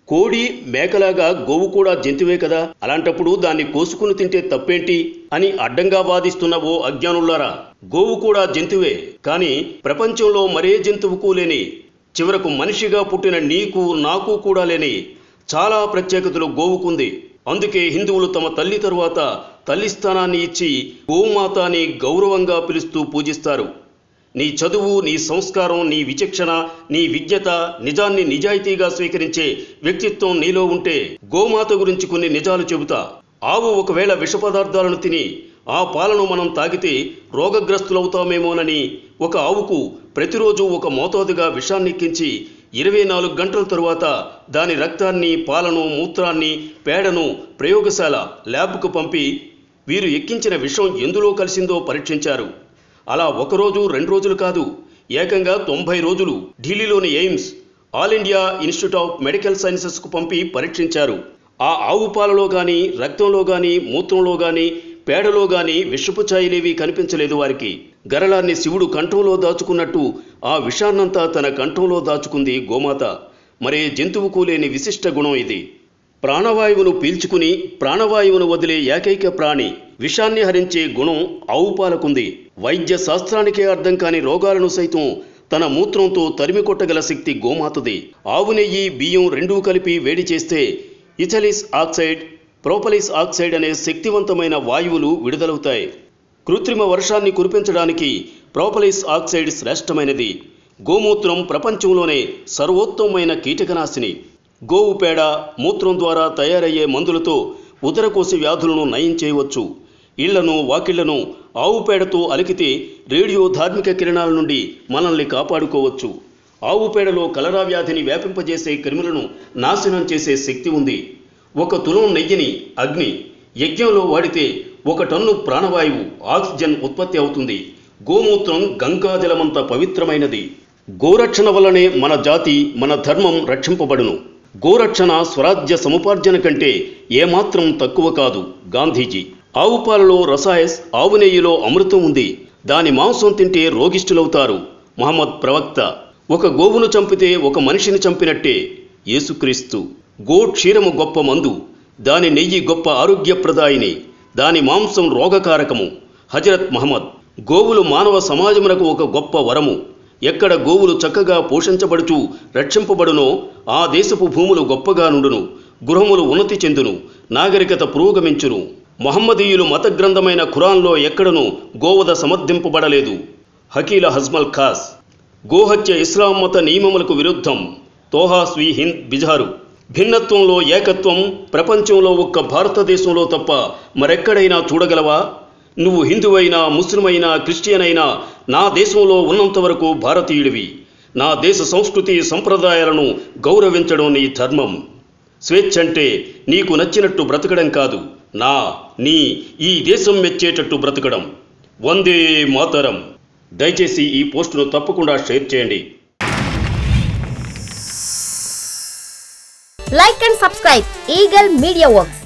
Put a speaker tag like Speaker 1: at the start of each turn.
Speaker 1: కోడి మేకలాగా గోవు కూడా జంతువే కదా, అలాంటప్పుడు దాన్ని కోసుకుని తింటే తప్పేంటి అని అడ్డంగా వాదిస్తున్న ఓ అజ్ఞానులారా, గోవు కూడా జంతువే, కానీ ప్రపంచంలో మరే జంతువుకు లేని, చివరకు మనిషిగా పుట్టిన నీకు నాకు కూడా లేని చాలా ప్రత్యేకతలు గోవుకుంది. అందుకే హిందువులు తమ తల్లి తరువాత తల్లి స్థానాన్ని ఇచ్చి గోమాత అని గౌరవంగా పిలుస్తూ పూజిస్తారు. నీ చదువు, నీ సంస్కారం, నీ విచక్షణ, నీ విజ్ఞత, నిజాన్ని నిజాయితీగా స్వీకరించే వ్యక్తిత్వం నీలో ఉంటే గోమాత గురించి కొన్ని నిజాలు చెబుతా. ఆవు ఒకవేళ విష పదార్థాలను తిని ఆ పాలను మనం తాగితే రోగగ్రస్తులవుతామేమోనని ఒక ఆవుకు ప్రతిరోజు ఒక మోతాదుగా విషాన్ని ఎక్కించి 24 గంటల తరువాత దాని రక్తాన్ని, పాలను, మూత్రాన్ని, పేడను ప్రయోగశాల ల్యాబ్కు పంపి వీరు ఎక్కించిన విషం ఎందులో కలిసిందో పరీక్షించారు. అలా ఒకరోజు 2 రోజులు కాదు, ఏకంగా 90 రోజులు ఢిల్లీలోని AIIMS, all India institute of medical సైన్సెస్కు పంపి పరీక్షించారు. ఆ ఆవు పాలలో కానీ, రక్తంలో కానీ, మూత్రంలో కానీ, పేడలో కానీ విషపు ఛాయలేవి కనిపించలేదు వారికి. గరళాన్ని శివుడు కంఠంలో దాచుకున్నట్టు ఆ విషాన్నంతా తన కంఠంలో దాచుకుంది గోమాత. మరే జంతువుకు లేని విశిష్ట గుణం ఇది. ప్రాణవాయువును పీల్చుకుని ప్రాణవాయువును వదిలే ఏకైక ప్రాణి. విషాన్ని హరించే గుణం ఆవు పాలకుంది. వైద్య శాస్త్రానికే అర్థం కాని రోగాలను సైతం తన మూత్రంతో తరిమి కొట్టగల శక్తి గోమాతది. ఆవు నెయ్యి, బియ్యం రెండూ కలిపి వేడి చేస్తే ఇథిలిస్ ఆక్సైడ్, ప్రోపలిస్ ఆక్సైడ్ అనే శక్తివంతమైన వాయువులు విడుదలవుతాయి. కృత్రిమ వర్షాన్ని కురిపించడానికి ప్రోపలిస్ ఆక్సైడ్ శ్రేష్టమైనది. గోమూత్రం ప్రపంచంలోనే సర్వోత్తమమైన కీటకనాశిని. గోవు పేడ, మూత్రం ద్వారా తయారయ్యే మందులతో ఉదరకోశ వ్యాధులను నయం చేయవచ్చు. ఇళ్లను, వాకిళ్లను ఆవు పేడతో అలికితే రేడియో ధార్మిక కిరణాల నుండి మనల్ని కాపాడుకోవచ్చు. ఆవు పేడలో కలరా వ్యాధిని వ్యాపింపజేసే క్రిములను నాశనం చేసే శక్తి ఉంది. 1 తులం నెయ్యిని అగ్ని యజ్ఞంలో వాడితే 1 టన్ను ప్రాణవాయువు, ఆక్సిజన్ ఉత్పత్తి అవుతుంది. గోమూత్రం గంగాజలమంత పవిత్రమైనది. గోరక్షణ వల్లనే మన జాతి, మన ధర్మం రక్షింపబడును. గోరక్షణ స్వరాజ్య సముపార్జన కంటే ఏమాత్రం తక్కువ కాదు. గాంధీజీ. ఆవు పాలలో రసాయస్, ఆవు నెయ్యిలో అమృతం ఉంది. దాని మాంసం తింటే రోగిష్ఠులవుతారు. మహమ్మద్ ప్రవక్త. 1 గోవును చంపితే 1 మనిషిని చంపినట్టే. యేసుక్రీస్తు. గో క్షీరము గొప్ప మందు, దాని నెయ్యి గొప్ప ఆరోగ్యప్రదాయిని, దాని మాంసం రోగకారకము. హజరత్ మహమ్మద్. గోవులు మానవ సమాజమునకు 1 గొప్ప వరము. ఎక్కడ గోవులు చక్కగా పోషించబడుచు రక్షింపబడునో ఆ దేశపు భూములు గొప్పగా నుండును, గృహములు ఉన్నతి చెందును, నాగరికత పురోగమించును. మహమ్మదీయులు మత గ్రంథమైన ఖురాన్లో ఎక్కడనూ గోవధ సమర్థింపబడలేదు. హకీల హజ్మల్ ఖాస్. గోహత్య ఇస్లాం మత నియమములకు విరుద్ధం. తోహా స్వీ హింద్ బిజారు. భిన్నత్వంలో ఏకత్వం ప్రపంచంలో ఒక్క భారతదేశంలో తప్ప మరెక్కడైనా చూడగలవా? నువ్వు హిందువైనా, ముస్లిమైనా, క్రిస్టియన్ అయినా నా దేశంలో ఉన్నంతవరకు భారతీయుడివి. నా దేశ సంస్కృతి సంప్రదాయాలను గౌరవించడం నీ ధర్మం. స్వేచ్ఛ అంటే నీకు నచ్చినట్టు బ్రతకడం కాదు, నీ ఈ దేశం మెచ్చేటట్టు బ్రతకడం. వందే మాతరం. దయచేసి ఈ పోస్టును తప్పకుండా షేర్ చేయండి.
Speaker 2: Like and subscribe Eagle Media Works.